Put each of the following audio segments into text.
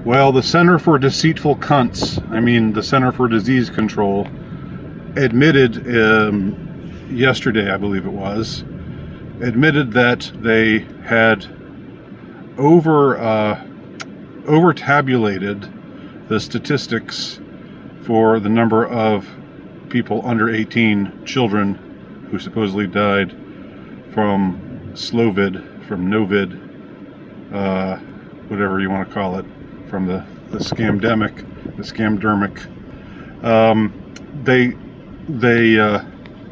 Well, the Center for Deceitful the Center for Disease Control, admitted yesterday, I believe it was, admitted that they had over-tabulated the statistics for the number of people under 18, children, who supposedly died from Slovid, from Novid, whatever you want to call it, from the scamdemic, the scamdermic. They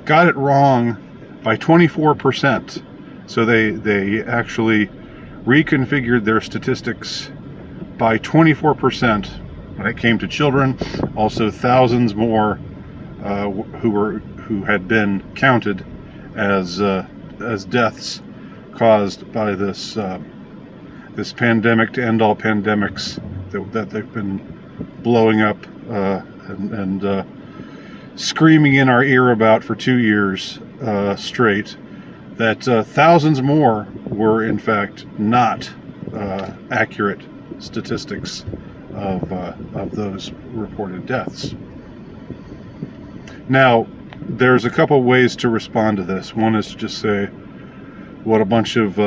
got it wrong by 24%. So they actually reconfigured their statistics by 24% when it came to children. Also, thousands more who had been counted as deaths caused by this pandemic to end all pandemics that they've been blowing up and screaming in our ear about for 2 years straight. That thousands more were in fact not accurate statistics of those reported deaths. Now, there's a couple ways to respond to this. One is to just say, what a bunch of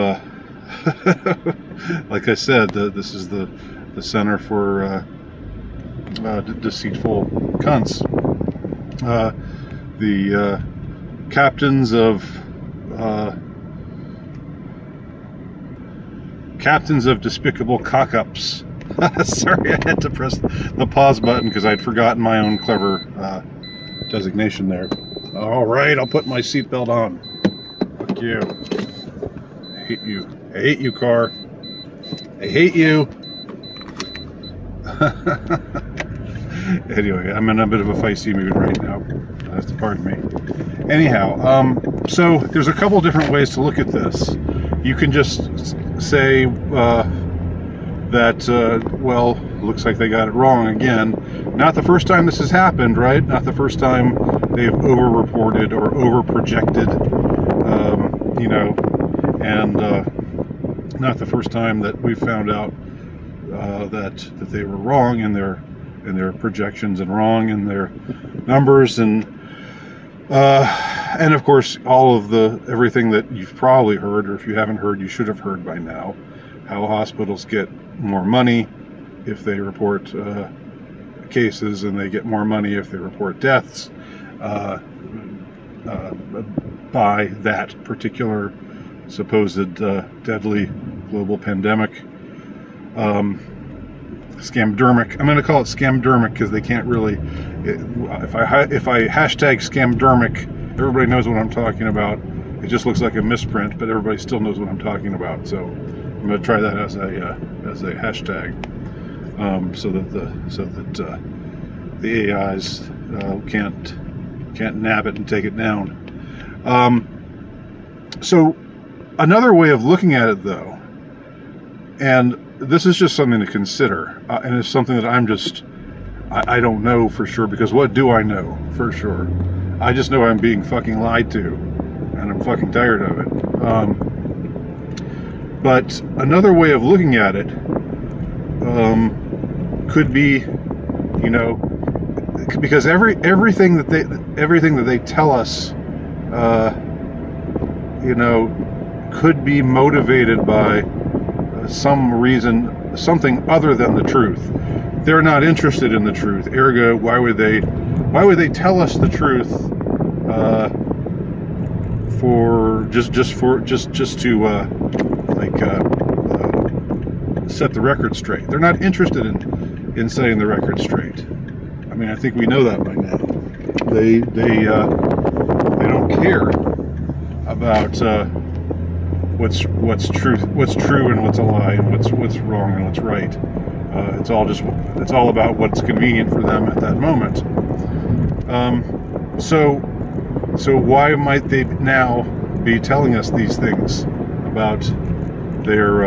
like I said, this is the Center for Deceitful Cunts. The captains of despicable cock-ups. Sorry, I had to press the pause button because I'd forgotten my own clever designation there. All right, I'll put my seatbelt on. Fuck you. I hate you. I hate you, car. I hate you. Anyway, I'm in a bit of a feisty mood right now. That's pardon me. Anyhow, so there's a couple different ways to look at this. You can just say that, well, looks like they got it wrong again. Not the first time this has happened, right? Not the first time they've over-reported or over-projected, and not the first time that we found out that they were wrong in their projections and wrong in their numbers, and of course all of everything that you've probably heard, or if you haven't heard, you should have heard by now, how hospitals get more money if they report cases, and they get more money if they report deaths by that particular supposed deadly global pandemic. Scamdermic. I'm going to call it scamdermic because they can't really. If I hashtag scamdermic, everybody knows what I'm talking about. It just looks like a misprint, but everybody still knows what I'm talking about. So I'm going to try that as a hashtag, so that the AIs can't nab it and take it down. So another way of looking at it, though, and this is just something to consider, and it's something that I don't know for sure, because what do I know for sure? I just know I'm being fucking lied to, and I'm fucking tired of it. But another way of looking at it could be, because everything that they tell us, could be motivated by some reason, something other than the truth. They're not interested in the truth. Ergo, why would they tell us the truth for just to set the record straight? They're not interested in setting the record straight. I mean, I think we know that by now. They don't care about what's true and what's a lie, and what's wrong and what's right. It's all about what's convenient for them at that moment. So why might they now be telling us these things about their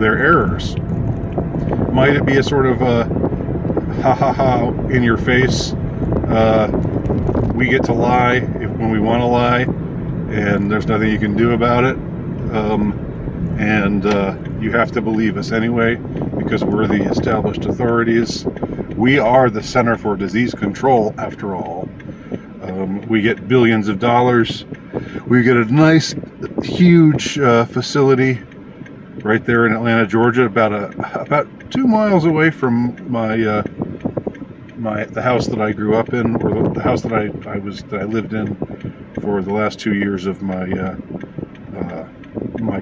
errors? Might it be a sort of in your face? We get to lie when we want to lie, and there's nothing you can do about it. And you have to believe us anyway. because we're the established authorities. We are the Center for Disease Control, after all. We get billions of dollars. We get a nice, huge facility right there in Atlanta, Georgia, about 2 miles away from the house that I grew up in, or the house that I lived in for the last 2 years of my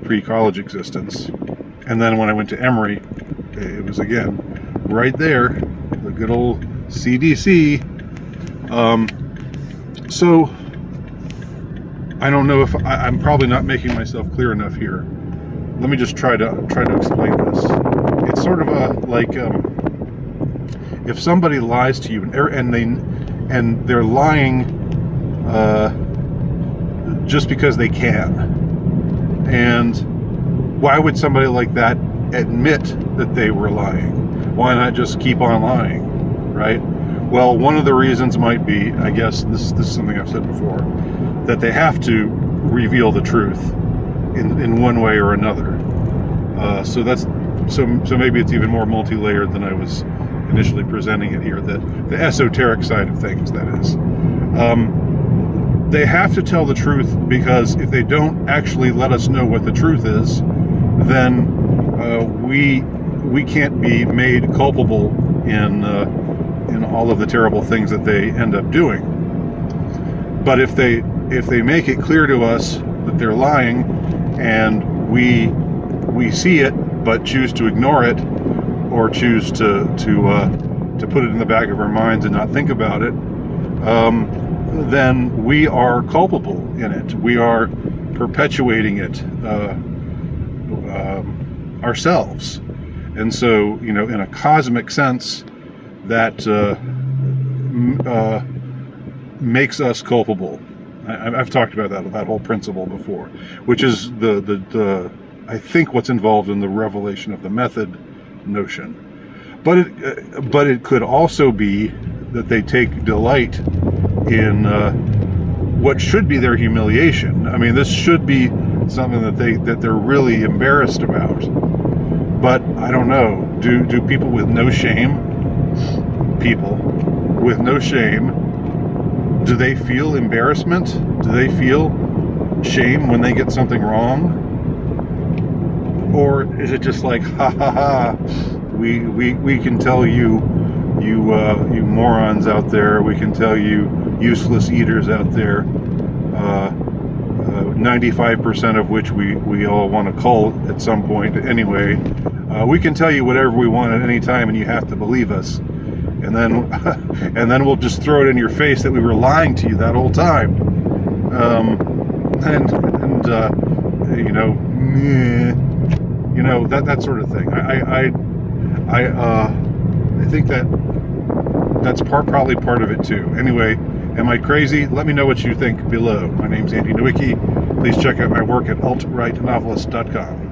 pre-college existence. And then when I went to Emory, it was again right there, the good old CDC. So I don't know if I'm probably not making myself clear enough here. Let me just try to explain this. It's sort of like if somebody lies to you and they're lying just because they can. And why would somebody like that admit that they were lying? Why not just keep on lying, right? Well, one of the reasons might be, I guess this is something I've said before, that they have to reveal the truth in one way or another. So maybe it's even more multi-layered than I was initially presenting it here. The esoteric side of things, that is. They have to tell the truth, because if they don't actually let us know what the truth is, then we can't be made culpable in all of the terrible things that they end up doing. But if they make it clear to us that they're lying, and we see it but choose to ignore it, or choose to put it in the back of our minds and not think about it, then we are culpable in it. We are perpetuating it ourselves. And so, in a cosmic sense, that makes us culpable. I've talked about that whole principle before, which is the I think what's involved in the revelation of the method notion. But it could also be that they take delight in what should be their humiliation. I mean, this should be something that they're really embarrassed about. But I don't know. Do people with no shame? Do they feel embarrassment? Do they feel shame when they get something wrong? Or is it just like, ha ha ha, we can tell you morons out there, we can tell you useless eaters out there, 95% of which we all want to cult at some point anyway. We can tell you whatever we want at any time, and you have to believe us. And then we'll just throw it in your face that we were lying to you that whole time. That sort of thing. I think that's probably part of it too. Anyway, am I crazy? Let me know what you think below. My name's Andy Nowicki. Please check out my work at altrightnovelist.com.